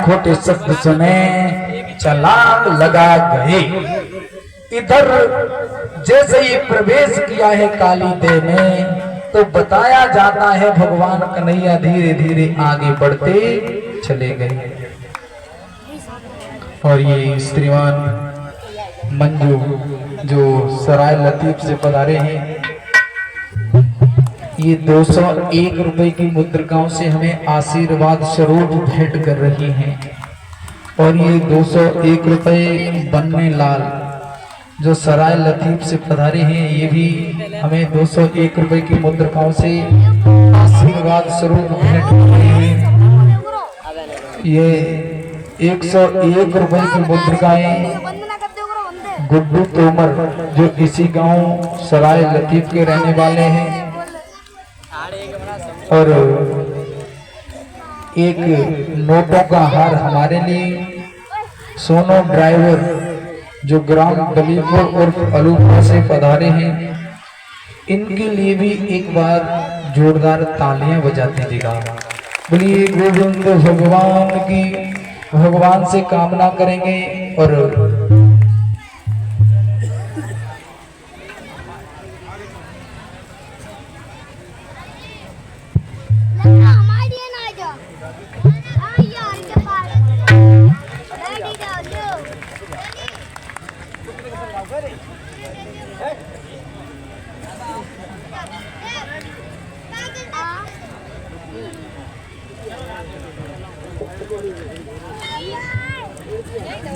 खोटे शब्द सुने छलांग लगा गए। इधर जैसे ही प्रवेश किया है काली देह में तो बताया जाता है भगवान कन्हैया धीरे धीरे आगे बढ़ते चले गए। और ये श्रीमान मंजू जो सराय लतीफ से पधारे हैं, ये 201 रुपए की मुद्रिकाओं से हमें आशीर्वाद स्वरूप भेंट कर रही हैं। और ये 201 रुपए बनने लाल जो सराय लतीफ से पधारे हैं, ये भी हमें 201 रुपए की मुद्रिकाओं से आशीर्वाद स्वरूप भेंट कर रही हैं। ये 101 रुपए की मुद्रिकाएं गुड्डू तोमर जो इसी गांव सराय लतीफ के रहने वाले हैं, और एक नोटों का हार हमारे लिए सोनो ड्राइवर जो ग्राम बलीपुर और अलूपुर से पधारे हैं, इनके लिए भी एक बार जोरदार तालियां बजाते दिखा। बोलिए गोविंद भगवान की, भगवान से कामना करेंगे। और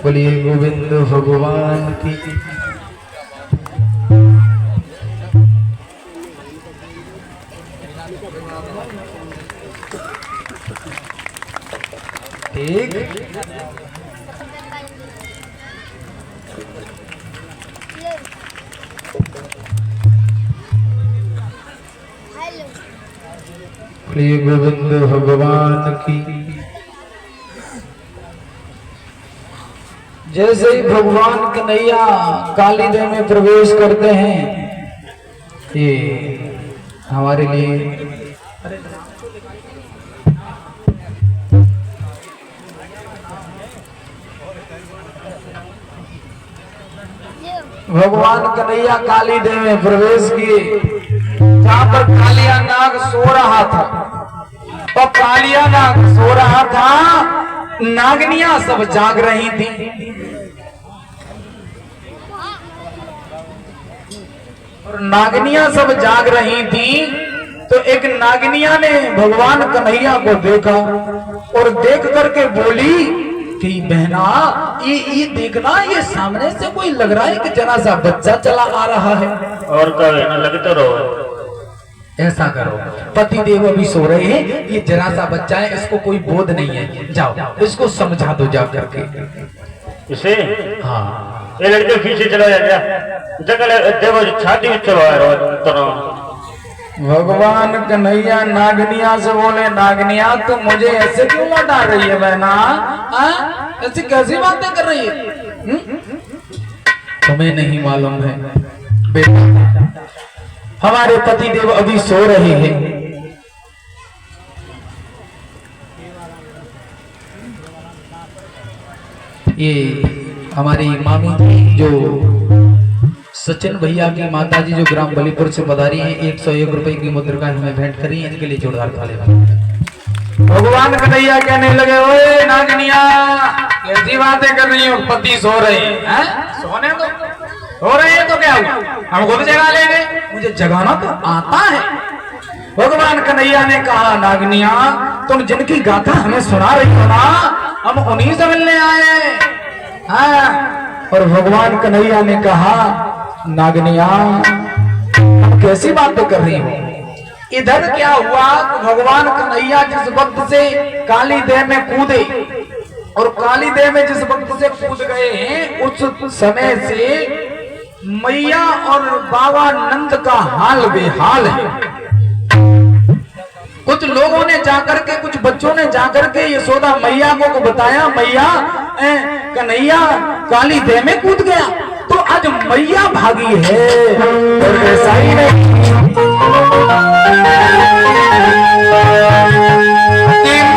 बोलिए गोविंद भगवान की। ठीक बोलिए गोविंद भगवान की। जैसे ही भगवान कन्हैया काली देह में प्रवेश करते हैं, ये हमारे लिए भगवान कन्हैया काली देह में प्रवेश किए, जहां पर कालिया नाग सो रहा था। और कालिया नाग सो रहा था, नागनियां सब जाग रही थी। और नागनियां सब जाग रही थी तो एक नागनिया ने भगवान कन्हैया को देखा और देख करके बोली कि बहना ये देखना, ये सामने से कोई लग रहा है कि जरा सा बच्चा चला आ रहा है। और क्या लगते रहो, ऐसा करो, पति देव अभी सो रहे हैं, ये जरा सा बच्चा है, इसको कोई बोध नहीं है, जाओ इसको समझा दो जा करके इसे। हाँ ये लड़के पीछे चलो देखो छाती में चलो। भगवान कन्हैया नागनिया से बोले, नागनिया तो मुझे ऐसे क्यों लौटा रही है बहना, ऐसी कैसी बातें कर रही है? तुम्हें नहीं मालूम है बेटा, हमारे पति देव अभी सो रहे हैं। ये हमारी मामी जो सचिन भैया की माता जी जो ग्राम बलीपुर से पधारी हैं, 101 रुपए की मुद्रिका हमें भेंट करी, इनके लिए जोरदार ताली। भगवान कन्हैया कहने लगे, ओए नागनिया कैसी बातें कर रही हो, पति सो रहे हैं, सोने दो, सो रहे हैं तो क्या हुआ, हमको भी जगा लेंगे, मुझे जगाना तो आता है। भगवान कन्हैया ने कहा, नागनिया तुम जिनकी गाथा हमें सुना रही हो ना, हम उन्हीं से मिलने आए। और भगवान कन्हैया ने कहा, नागनिया तुम कैसी बातें कर रही हो, इधर क्या हुआ? तो भगवान कन्हैया जिस वक्त से काली देह में कूदे और काली देह में जिस वक्त से कूद गए हैं, उस समय से मैया और बाबा नंद का हाल बेहाल है। कुछ लोगों ने जाकर के, कुछ बच्चों ने जाकर के यशोदा मैया को बताया, मैया कन्हैया काली देह में कूद गया, तो आज मैया भागी है। और ऐसा ही नहीं,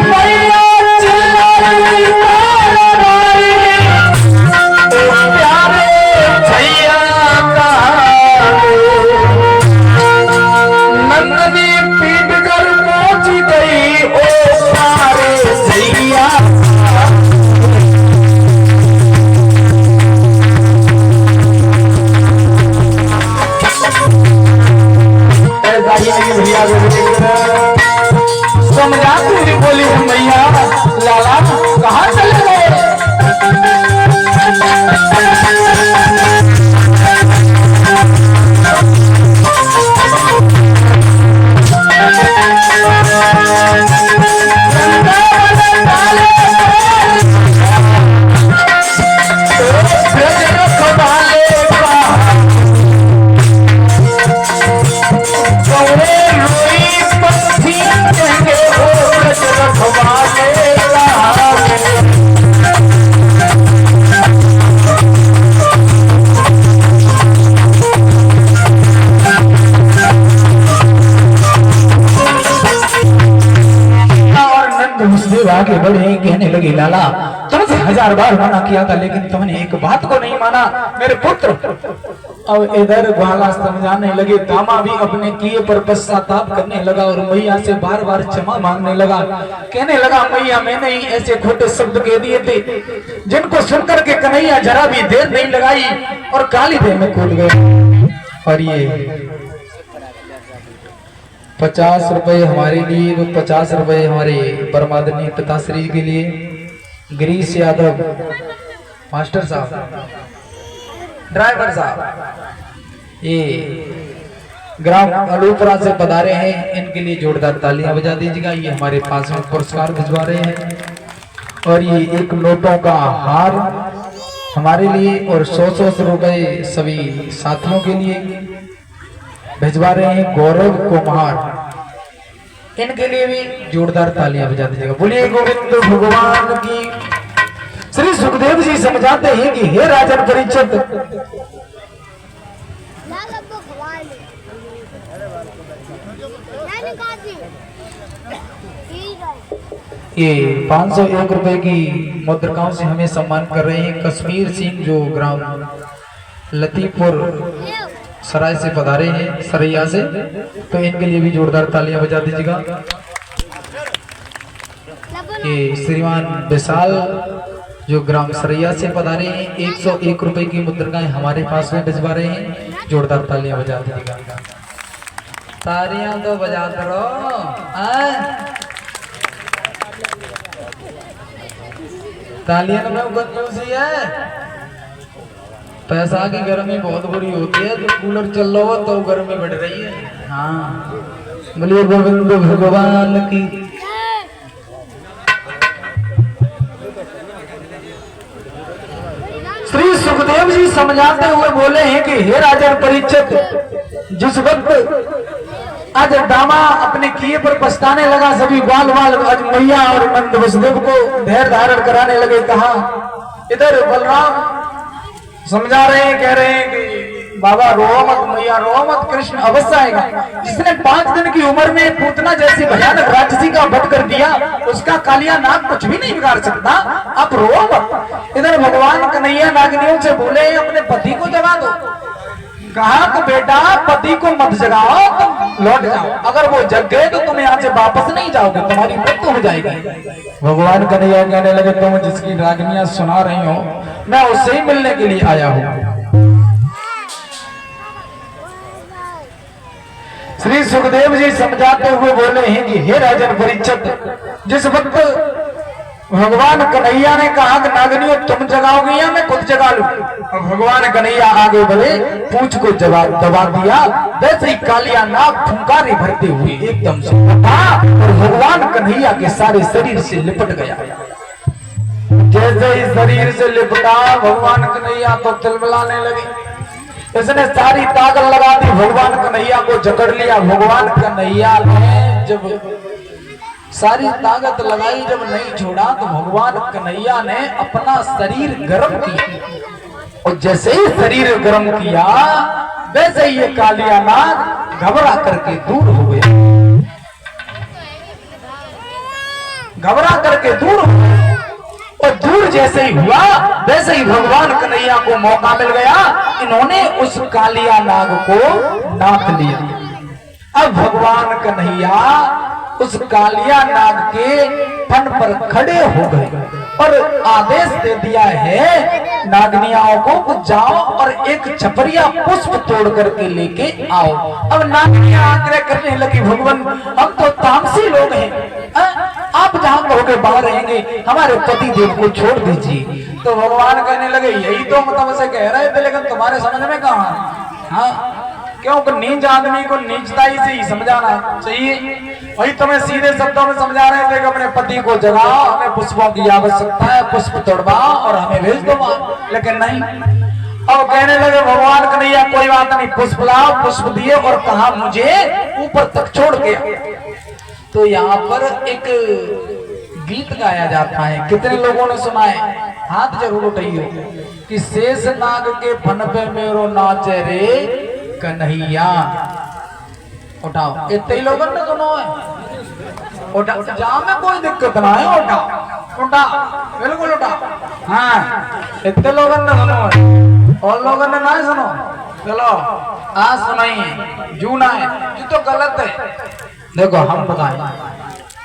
मैया लाला, तुमसे 1000 बार मना किया था लेकिन तुमने एक बात को नहीं माना मेरे पुत्र। अब इधर ग्वाला समझाने लगे, दामा भी अपने किए पर पश्चाताप करने लगा और मैया से बार बार क्षमा मांगने लगा। कहने लगा, मैया मैंने ही ऐसे खोटे शब्द कह दिए थे जिनको सुनकर के कन्हैया जरा भी देर नहीं लगाई और काली देह में कूद गए। और ये 50 रुपए हमारे लिए, 50 रुपए हमारे परमादरणीय पिताश्री के लिए, गिरीश यादव मास्टर साहब, ड्राइवर साहब, ये ग्राम अलूपरा से पधारे हैं, इनके लिए जोरदार तालियां बजा दीजिएगा। ये हमारे पास में पुरस्कार भिजवा रहे हैं। और ये एक नोटों का हार हमारे लिए और 100 रुपए सभी साथियों के लिए भिजवा रहे हैं। गौरव कुमार, इनके लिए भी जोरदार तालियां बजा दीजिएगा। बोलिए गोविंद भगवान की। श्री सुखदेव जी समझाते हैं कि हे राजन परीक्षित, ये 501 रुपए की मुद्रिकाओं से हमें सम्मान कर रहे हैं कश्मीर सिंह, जो ग्राम लतीपुर सराय से पधारे हैं, सरैया से, तो इनके लिए भी जोरदार तालियां बजा दीजिएगा। ये श्रीमान विशाल जो ग्राम सरैया से पधारे हैं, 101 रुपए की मुद्रिकाएं हमारे पास में भिजवा रहे हैं, जोरदार तालियां बजा दीजिएगा। तालियां तो बजा करो। तालियां में कंजूसी है, पैसा की गर्मी बहुत बुरी होती है, तो कूलर चल रहा हो तो गर्मी बढ़ रही है। हाँ, बोलिए गोविंद भगवान की। श्री सुखदेव जी समझाते हुए बोले हैं कि हे राजन परीक्षित, जिस वक्त आज दामा अपने किए पर पछताने लगा, सभी ग्वाल वाल आज मैया और नंद वसुदेव को धैर्य धारण कराने लगे। कहा इधर बलराम समझा रहे हैं, कह रहे हैं कि बाबा रो मत, मैया रो मत, कृष्ण अवश्य आएगा। जिसने 5 दिन की उम्र में पूतना जैसी भयानक राक्षसी का वध कर दिया, उसका कालिया नाग कुछ भी नहीं बिगाड़ सकता, आप रो मत। इधर भगवान कन्हैया नागिनियों से बोले अपने पति को जगा दो। कहा कि बेटा पति को मत जगाओ, तुम लौट जाओ, अगर वो जग गए तो तुम यहाँ से वापस नहीं जाओगे, तुम्हारी मृत्यु हो जाएगी। भगवान कन्हैया कहने लगे, तुम जिसकी रागनियां सुना रही हो मैं उससे ही मिलने के लिए आया हूँ। श्री सुखदेव जी समझाते हुए बोले हैं कि हे राजन परीक्षित, जिस वक्त भगवान कन्हैया ने कहा कि नागनियों तुम जगाओगे या मैं खुद जगा लूं, भगवान कन्हैया आगे बढ़े, पूंछ को जवाब दबा दिया, वैसे ही कालिया नाग फुंकारी भरते हुए एकदम से उठा और भगवान कन्हैया के सारे शरीर से लिपट गया। जैसे ही शरीर से लिपटा, भगवान कन्हैया को तिलमिलाने लगी। इसने सारी ताकत लगा दी, भगवान कन्हैया को जकड़ लिया। भगवान कन्हैया ने जब सारी ताकत लगाई, जब नहीं छोड़ा, तो भगवान कन्हैया ने अपना शरीर गर्म किया और जैसे ही शरीर गर्म किया, वैसे ही ये कालिया नाग घबरा करके दूर हो गया। घबरा करके दूर हो गया और दूर जैसे ही हुआ, वैसे ही भगवान कन्हैया को मौका मिल गया, इन्होंने उस कालिया नाग को नाथ लिया। अब भगवान कन्हैया उस कालिया नाग के फन पर खड़े हो गए और आदेश दे दिया है नागनियाओं को, जाओ और एक छपरिया पुष्प तोड़ करके लेके आओ। अब नागनिया आग्रह करने लगी, भगवान हम तो तामसी लोग हैं, आप जहाँ कहोगे बाहर रहेंगे, हमारे पति देव को छोड़ दीजिए। तो भगवान कहने लगे, यही तो मतलब से कह रहे थे, लेकिन तुम्हारे समझ में कहाँ। हाँ, क्योंकि नीच आदमी को नीचताई से ही समझाना चाहिए। वही तुम्हें सीधे शब्दों में समझा रहे थे कि अपने पति को जगाओ, हमें पुष्पों की आवश्यकता है, पुष्प तोड़वाओ और हमें भेज दो, लेकिन नहीं। अब कहने लगे भगवान कन्हैया, कोई बात नहीं, पुष्प लाओ। पुष्प दिए और कहा मुझे ऊपर तक छोड़ के। तो यहाँ पर एक गीत गाया जाता है, कितने लोगों ने सुना है? हाथ जरूर उठाइए कि शेष नाग के फन पे मेरो नाच रे कन्हैया। उठाओ, इतने लोगों ने सुनो है, उठाओ, जहाँ में कोई दिक्कत ना है, उठाओ। उठा, बिल्कुल उठा। हाँ, इतने लोगों ने सुनो और लोगों ने ना सुनो। चलो आज सुनाइए, जू ना है ये तो गलत है। देखो हम बताएं,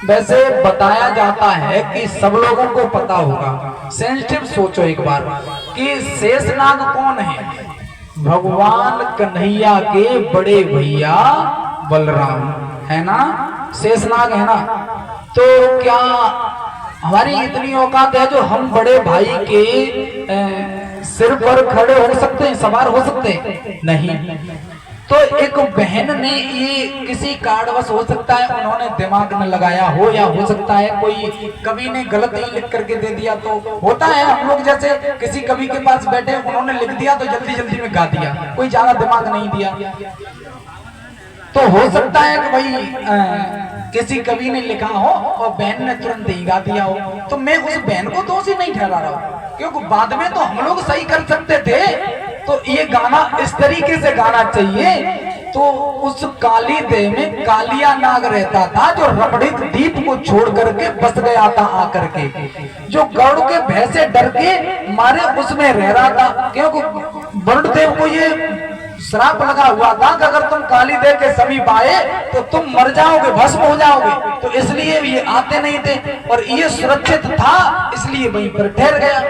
वैसे बताया जाता है कि सब लोगों को पता होगा। सेंसिटिव सोचो एक बार कि शेषनाग कौन है? भगवान कन्हैया के बड़े भैया बलराम है ना, शेषनाग है ना। तो क्या हमारी इतनी औकात है जो हम बड़े भाई के सिर पर खड़े हो सकते हैं, सवार हो सकते हैं? नहीं। तो एक बहन ने ये किसी कारणवश हो सकता है उन्होंने दिमाग में लगाया हो, या हो सकता है कोई कवि ने गलत ही लिख करके दे दिया। तो होता है हम लोग जैसे किसी कवि के पास बैठे, उन्होंने लिख दिया तो जल्दी जल्दी में गा दिया, कोई ज्यादा दिमाग नहीं दिया। तो हो सकता है कि भाई किसी कवि ने लिखा हो और बहन ने तुरंत ही गा दिया हो। तो मैं उस बहन को दोषी नहीं ठहरा रहा हूं, क्योंकि बाद में तो हम लोग सही कर सकते थे। तो ये गाना इस तरीके से गाना चाहिए। तो उस काली देह में कालिया नाग रहता था जो रमणीक दीप को छोड़ करके बस गया था आकर के, जो गरुड़ के भय से डर के मारे उसमें रह रहा था, क्योंकि वरुण देव को ये श्राप लगा हुआ था कि अगर तुम काली देव के समीप आए तो तुम मर जाओगे, भस्म हो जाओगे। तो इसलिए ये आते नहीं थे और ये सुरक्षित था, इसलिए वहीं पर ठहर गया।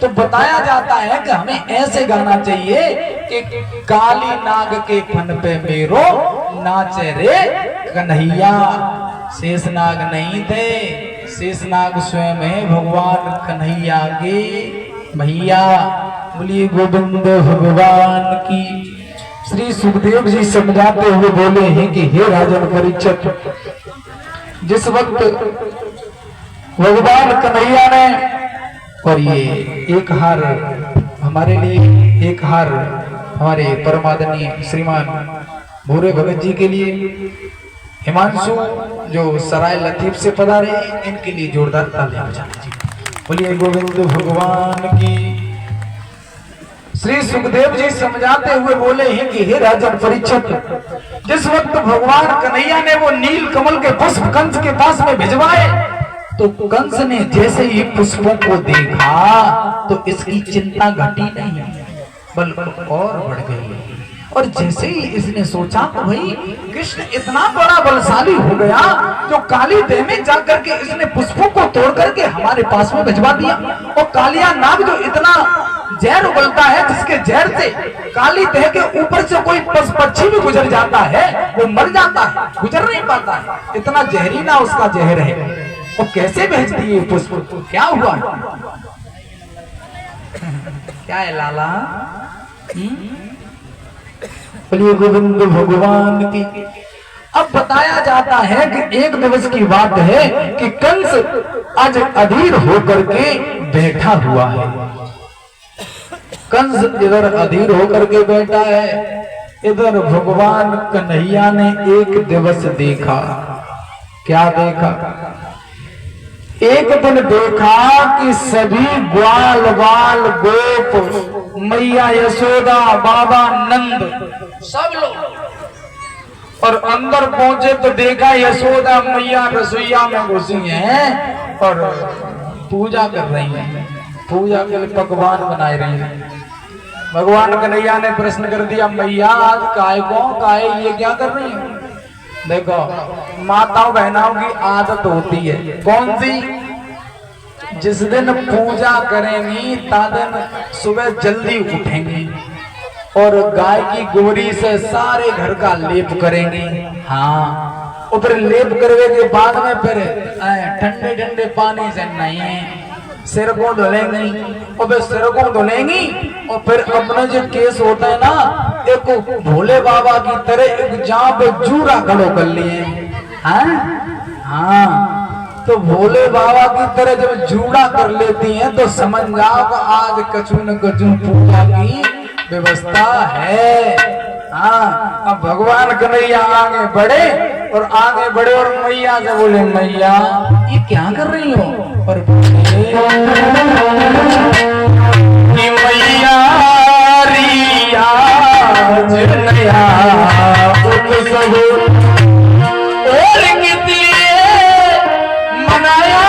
तो बताया जाता है कि हमें ऐसे गाना चाहिए कि काली नाग के फन पे मेरो नाचे रे कन्हैया। शेषनाग नहीं थे, शेषनाग स्वयं है भगवान कन्हैया के भैया। बोलिए गोविंद भगवान की। श्री सुखदेव जी समझाते हुए बोले हैं कि हे राजन परीक्षित, जिस वक्त भगवान कन्हैया ने, और ये एक हार हमारे लिए, एक हार हमारे परमादरणीय श्रीमान भूरे भगत जी के लिए, हिमांशु जो सराय लतीफ से पधारे, इनके लिए जोरदार तालियां बजाइए। बोलिए गोविंद भगवान की। श्री सुखदेव जी समझाते हुए बोले हैं कि हे राजन परीक्षित, जिस वक्त भगवान कन्हैया ने वो नील कमल के पुष्प कंस के पास में भिजवाए, तो कंस ने जैसे ही पुष्पों को देखा तो इसकी चिंता घटी नहीं बल्कि और बढ़ गई। और जैसे ही इसने सोचा तो भाई कृष्ण इतना बड़ा बलशाली हो गया जो काली देह में जाकर के इसने पुष्पों को तोड़ करके हमारे पास में भिजवा दिया। और कालिया नाग जो इतना जहर उगलता है, जिसके जहर से काली देह के ऊपर से कोई पक्षी भी गुजर जाता है वो मर जाता है, गुजर नहीं पाता है, इतना जहरीला उसका जहर है। वो कैसे भेज दिए पुष्प? क्या हुआ? क्या है लाला? बोलिए गोविंद भगवान की। अब बताया जाता है कि एक दिवस की बात है कि कंस आज अधीर होकर के बैठा हुआ है। कंस इधर अधीर होकर के बैठा है, इधर भगवान कन्हैया ने एक दिवस देखा। क्या देखा? एक दिन देखा कि सभी ग्वाल बाल गोप, मैया यशोदा, बाबा नंद, सब लोग, और अंदर पहुंचे तो देखा यशोदा मैया रसोईया में घुसी हैं और पूजा कर रही हैं, पूजा के लिए पकवान बनाए रही हैं। भगवान कन्हैया ने प्रश्न कर दिया, मैया आज काय को काय ये क्या कर रही है? देखो माताओं बहनों की आदत होती है, कौन सी? जिस दिन पूजा करेंगी ता दिन सुबह जल्दी उठेंगी और गाय की गोरी से सारे घर का लेप करेंगी। हाँ, और फिर लेप करने के बाद में फिर ठंडे ठंडे पानी से नहीं सिर को धुलेंगी, और फिर सिर को धुलेंगी और फिर अपना जो केस होता है ना, एक भोले बाबा की तरह एक जहाँ पे जूरा खड़ो कर लिए। हाँ, तो भोले बाबा की तरह जब जूड़ा कर लेती हैं तो समझ जाओ कि आज कछु न कछु पूजा की व्यवस्था है। हाँ, अब भगवान कन्हैया आगे बढ़े और आगे बढ़े और मैया से बोले, मैया ये क्या कर रही हो? और कि मैया रिया नया और कितने मनाया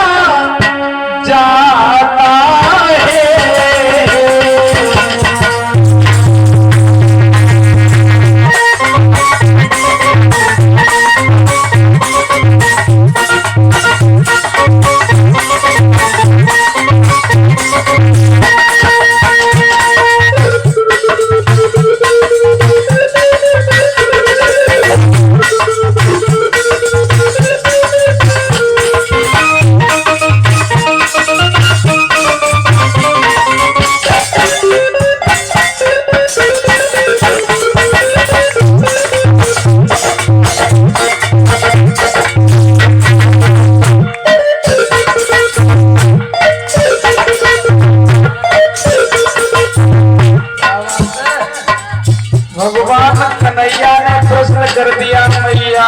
कर दिया मैया।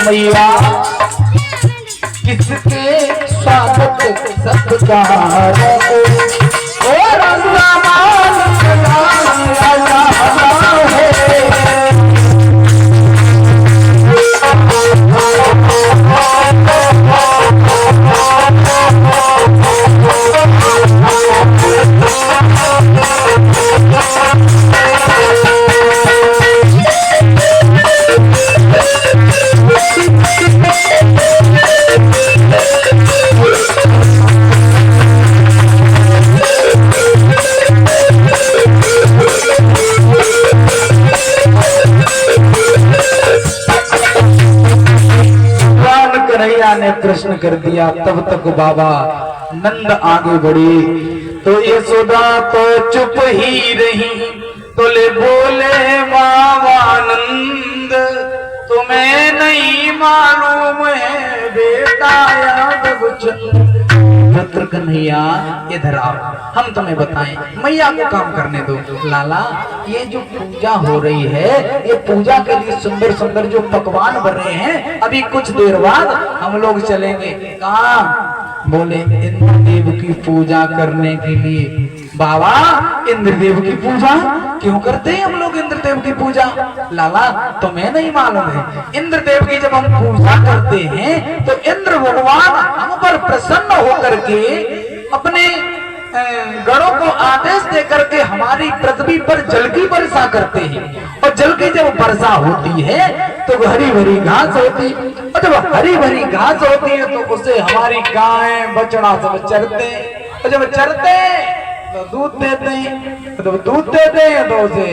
मैया किसके स्वागत सत्कार और सामान ने प्रश्न कर दिया। तब तक बाबा नंद आगे बढ़े तो यशोदा तो चुप ही रही। तो ले बोले बाबा नंद तुम्हें नहीं मालूम है बेटा यादव चंद। पुत्र कन्हैया इधर आओ, हम तुम्हें बताएं, मैया को काम करने दो। लाला ये जो पूजा हो रही है, ये पूजा के लिए सुंदर सुंदर जो पकवान बन रहे हैं, अभी कुछ देर बाद हम लोग चलेंगे। कहाँ? बोले इंद्रदेव की पूजा करने के लिए। बाबा इंद्रदेव की पूजा क्यों करते हैं हम लोग इंद्रदेव की पूजा? लाला तुम्हें नहीं मालूम है, इंद्रदेव की जब हम पूजा करते हैं तो इंद्र भगवान हम पर प्रसन्न होकर के अपने गणों को आदेश दे करके हमारी पृथ्वी पर जल की वर्षा करते हैं। और जल की जब वर्षा होती है तो हरी भरी घास होती, और जब हरी भरी घास होती है तो उसे हमारी गाय बछड़ा सब चरते, और जब चरते तो दूध देते हैं, तो दूध देते हैं तो उसे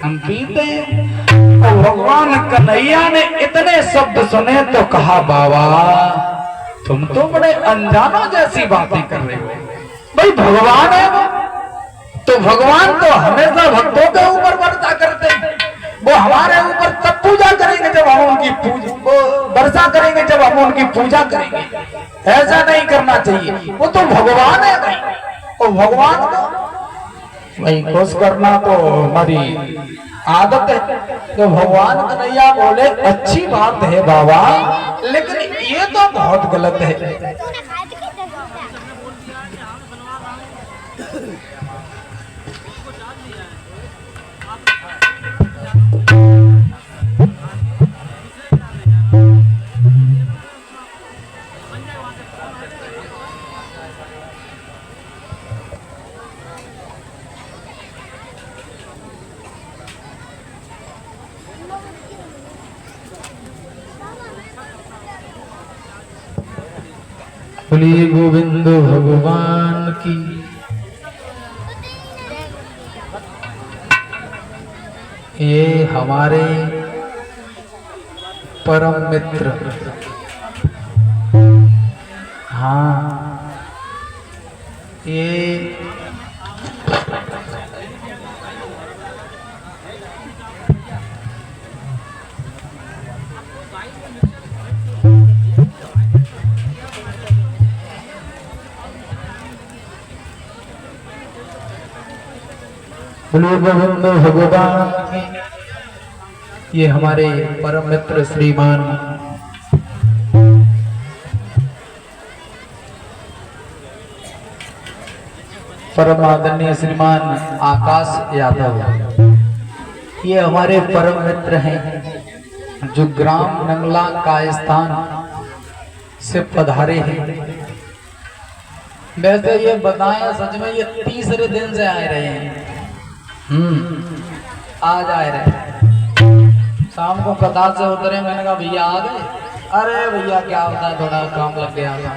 हम पीते हैं। और भगवान कन्हैया ने इतने शब्द सुने तो कहा बाबा तुम तो बड़े अनजानों जैसी बातें कर रहे हो। भाई भगवान है तो भगवान तो हमेशा भक्तों के ऊपर वर्षा करते हैं। वो हमारे ऊपर तब पूजा करेंगे जब हम उनकी पूजा, वो वर्षा करेंगे जब हम उनकी पूजा करेंगे। ऐसा नहीं करना चाहिए, वो तो भगवान है भाई। और भगवान को भाई खुश करना तो हमारी आदत है। तो भगवान कन्हैया बोले अच्छी बात है बाबा, लेकिन ये तो बहुत गलत है। बोलिए गोविंद भगवान की। ये हमारे परम मित्र, हाँ ये बोलिए गोविंद भगवान की। ये हमारे परम मित्र श्रीमान परम आदरणीय श्रीमान आकाश यादव, ये हमारे परम मित्र हैं जो ग्राम नंगला का स्थान से पधारे हैं। वैसे ये बताएं सच में ये तीसरे दिन से आए रहे हैं, आज आए रहे। शाम को कतार से उतरे, मैंने कहा भैया आ गए? अरे भैया क्या होता है थोड़ा काम लग गया था।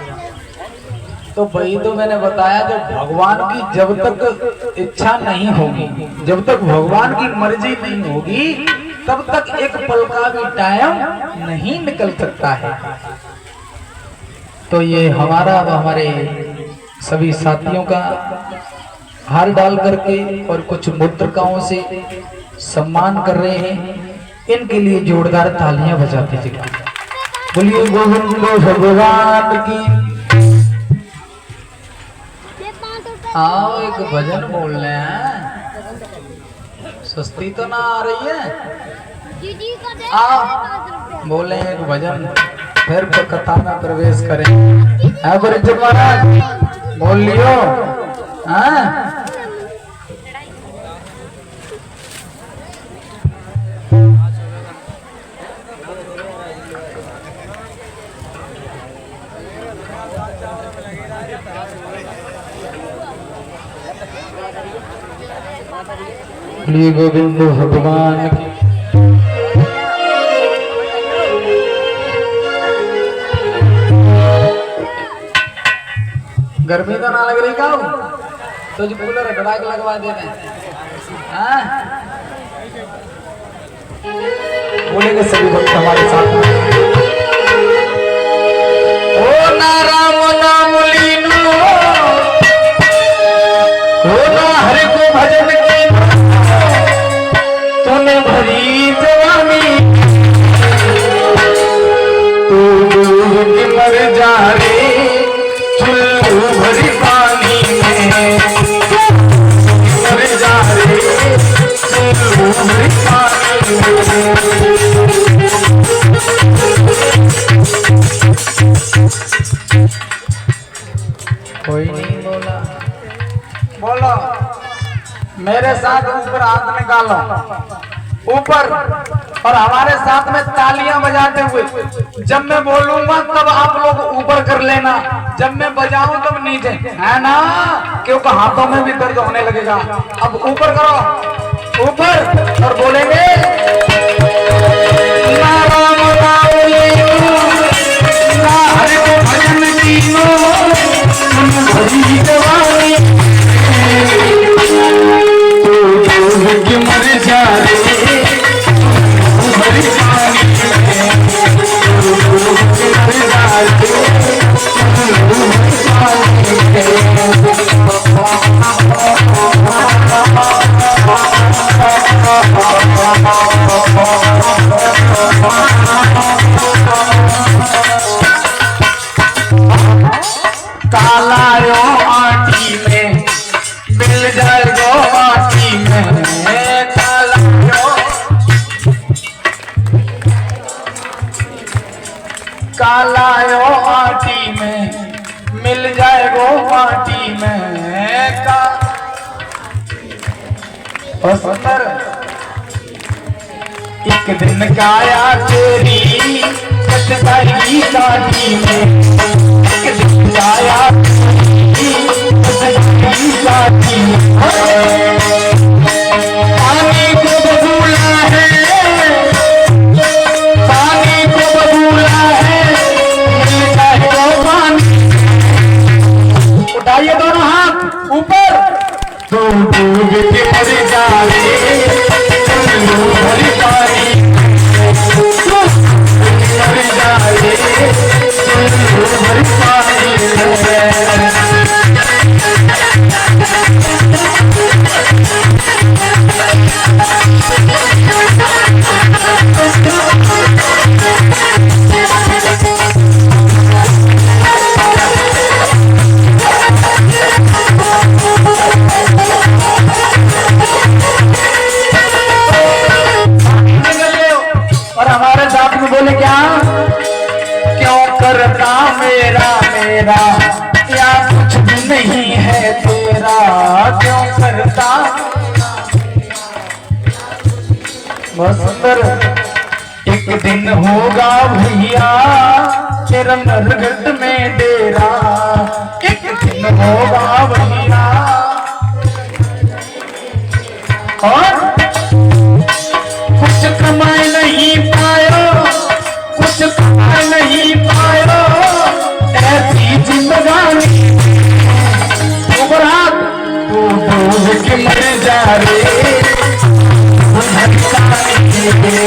तो भाई तो मैंने बताया जब भगवान की जब तक इच्छा नहीं होगी, जब तक भगवान की मर्जी नहीं होगी, तब तक एक पल का भी टाइम नहीं निकल सकता है। तो ये हमारा व हमारे सभी साथियों का हार डाल करके और कुछ मुद्रिकाओं से सम्मान कर रहे हैं। इनके लिए जोरदार तालियां बजाते थे। बोलिए गोविंद भगवान की। आओ एक भजन बोल रहे हैं, सुस्ती तो ना आ रही है। आओ बोले एक भजन, फिर कथा में प्रवेश करें। है परिचित महाराज, बोल लियो। हाँ गोविंद भगवान की। गर्मी तो ना लग रही का तो जो कूलर कड़ाक लगवा देते हैं। बोलेंगे सभी भक्त हमारे साथ में। ओ ना राम नाम लीनो, ओ ना हरि को भजन की, तूने भरी जवानी, तू डूब के मर जा रे चुल्लू भरी पानी में, मर जा रे चुल्लू भरी पानी में। कोई नहीं बोला, बोलो मेरे साथ ऊपर हाथ निकालो, ऊपर, और हमारे साथ में तालियां बजाते हुए। जब मैं बोलूंगा तब आप लोग ऊपर कर लेना, जब मैं बजाऊं तब नीचे, है ना, क्योंकि हाथों में भी दर्द होने लगेगा। अब ऊपर करो, ऊपर, और बोलेंगे ना राम नाम लीनो, ना हरि को भजन कीनो, भरी जवानी, तू मर जा रे भरी पानी में, मर जा रे भरी पानी कालायो आटी में मिल जाए गो आटी में, कालायो आटी में मिल जाए गो माटी में का। और सुंदर एक दिन काया तेरी कटकाई काटी में, एक दिन काया तेरी कटकाई काटी में। पानी को बबूला है, पानी को बबूला है, मिल जाए तो पानी। उठाइए दोनों हाथ ऊपर, तो डूब के मर जाए चुल्लू भरी पानी, मर जाए चुल्लू भरी पानी। और हमारे साथ में बोले क्या, क्यों करता मेरा मेरा या कुछ भी नहीं है तेरा, क्यों करता। सुंदर एक दिन होगा भैया तेरा नरगढ़ में डेरा, एक दिन होगा भैया। और कुछ कमाए नहीं पायो, कुछ कमाए नहीं पायो, ऐसी जिंदगानी। ऊपर हाथ, तू डूब के मर जा रे भरी पानी में,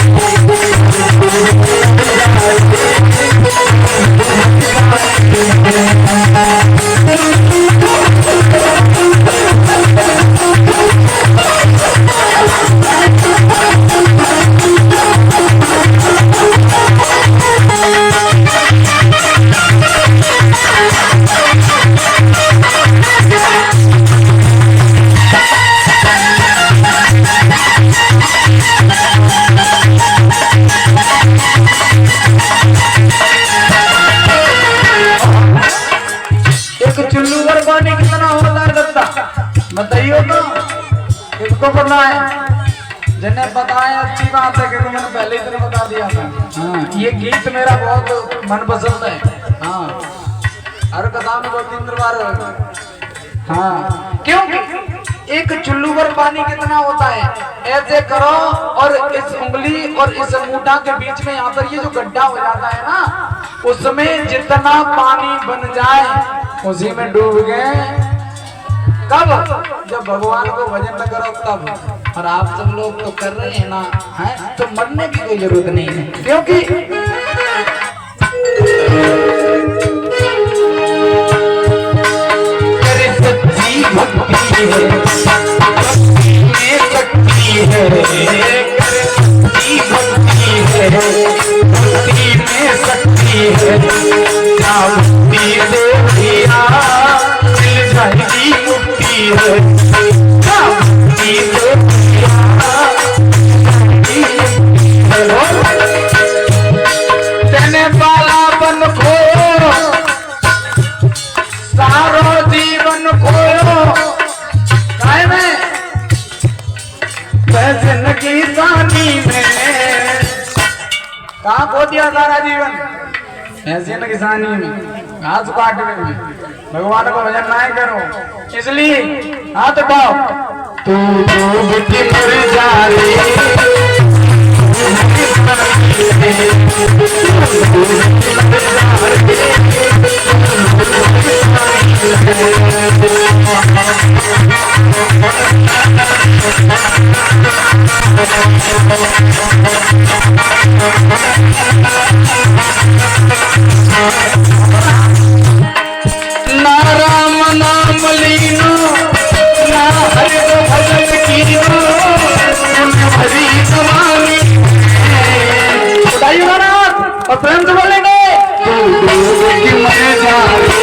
बताइयो तो किसको करना है? जिन्हें बताया अच्छी बात है कि मैंने पहले ही तेरे बता दिया था। हाँ, ये गीत मेरा बहुत मनपसंद है। हाँ, हर कथा में 2-3 बार। हाँ, क्योंकि एक चुल्लू भर पानी कितना होता है? ऐसे करो और इस उंगली और इस अंगूठा के बीच में यहाँ पर ये जो गड्ढा हो जाता है ना, उसमें जितना पानी बन जाए उसी में डूब गए। कब? जब भगवान को भजन न करो तब। और आप सब लोग तो कर रहे हैं ना, हैं? तो मरने की कोई जरूरत नहीं है, क्योंकि सच्ची भक्ति है, भक्ति में शक्ति है, सच्ची भक्ति है, भक्ति में शक्ति है। क्या भक्ति से दिया मिल जाएगी मुक्ति है, क्या भक्ति से तेने बाला बन खो सारो जीवन खोयो काय में भजन की सानी में। कहाँ खो दिया सारा जीवन? भजन की सानी में, घास काटने में। भगवान को भजन ना करो, इसलिए हाथ उठाओ। तू डूब के मर जा रे, ना राम नाम लीनो, ना हरि भजन कीनो, हरि समानी। बताइए महाराज, और प्रेम से बोलेंगे। तू डूब के मर जा रे,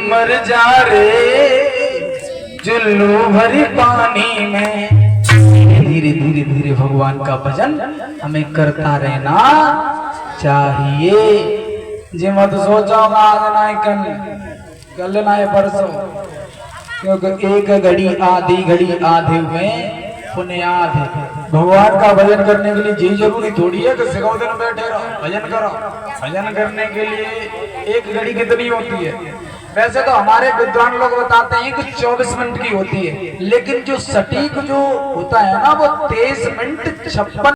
मर जा रे जुल्लू भरी पानी में। धीरे धीरे धीरे भगवान का भजन हमें करता रहना चाहिए। जी मत सोचोगा आज ना कल ना परसों, क्योंकि एक घड़ी आधे में पुण्याद है। भगवान का भजन करने के लिए जी जरूरी थोड़ी है कि सिखाओ दिन बैठे रहो भजन करो। भजन करने के लिए एक घड़ी कितनी होती है? वैसे तो हमारे विद्वान लोग बताते हैं कि 24 मिनट की होती है, लेकिन जो सटीक जो होता है ना वो 23 मिनट 56